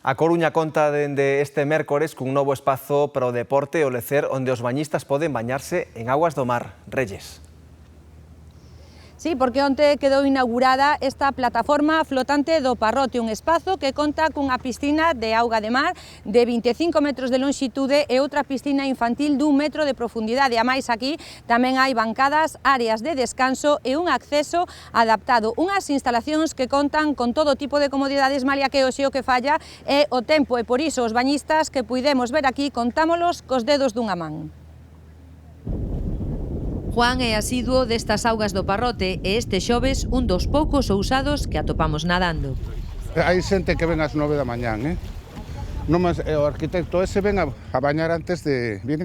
A Coruña conta dende este mércores cun novo espazo para o deporte e o lecer onde os bañistas poden bañarse en augas do mar. Reyes. Sí, porque onte quedou inaugurada esta plataforma flotante do Parrote, un espazo que conta cunha piscina de auga de mar de 25 metros de longitude e outra piscina infantil dun metro de profundidade. A máis aquí tamén hai bancadas, áreas de descanso e un acceso adaptado. Unhas instalacións que contan con todo tipo de comodidades, malia que hoxe o que falla é o tempo e por iso os bañistas que puidemos ver aquí contámolos cos dedos dunha man. Juan é asiduo destas augas do Parrote e este xoves un dos poucos ousados que atopamos nadando. Hai xente que ven ás 9 da mañán, Nomás, o arquitecto ese vienen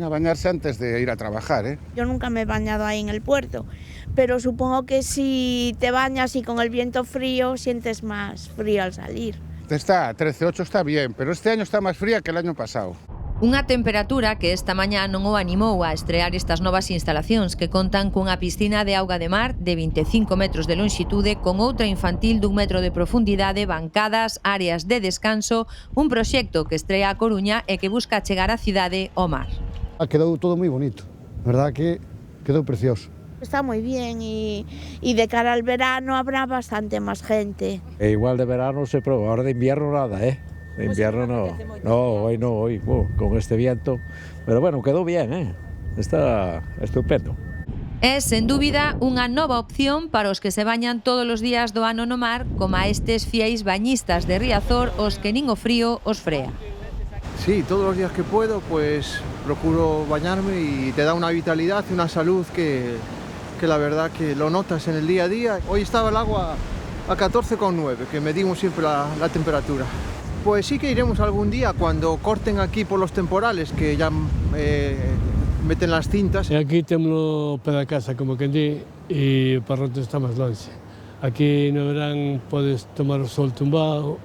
a bañarse antes de ir a trabajar, Yo nunca me he bañado ahí en el puerto, pero supongo que si te bañas y con el viento frío sientes más frío al salir. Está 13,8 está bien, pero este año está más fría que el año pasado. Unha temperatura que esta mañá non o animou a estrear estas novas instalacións que contan cunha piscina de auga de mar de 25 metros de longitude con outra infantil dun metro de profundidade, bancadas, áreas de descanso, un proxecto que estrea a Coruña e que busca chegar a cidade ao mar. Quedou todo moi bonito, a verdad que quedou precioso. Está muy bien y de cara al verano habrá bastante más gente. Igual de verano se prueba, ahora de invierno nada, De invierno hoy con este viento, pero bueno, quedó bien, está estupendo. É, sen dúbida, unha nova opción para os que se bañan todos os días do ano no mar, como a estes fieis bañistas de Riazor, os que nin o frío os frea. Sí, todos los días que puedo, pues procuro bañarme y te da una vitalidad y una salud que la verdad que lo notas en el día a día. Hoy estaba el agua a 14,9, que medimos siempre la temperatura. Pues sí que iremos algún día cuando corten aquí por los temporales, que ya meten las cintas. Aquí temos pé da casa, como quen di, e o Parrote está máis longe. Aquí no verán podes tomar o sol tumbado,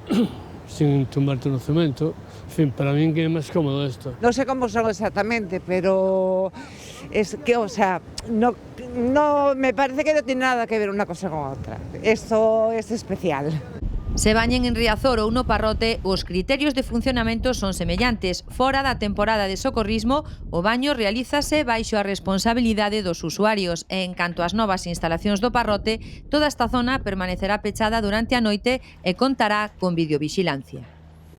sin tumbarte no cemento. En fin, para min que é máis cómodo isto. Non sei como son exactamente, pero es que, o sea, no me parece que non tiene nada que ver unha cosa con outra. Esto es especial. Se bañen en Riazor ou no Parrote, os criterios de funcionamento son semellantes. Fora da temporada de socorrismo, o baño realízase baixo a responsabilidade dos usuarios e, en canto ás novas instalacións do Parrote, toda esta zona permanecerá pechada durante a noite e contará con videovixilancia.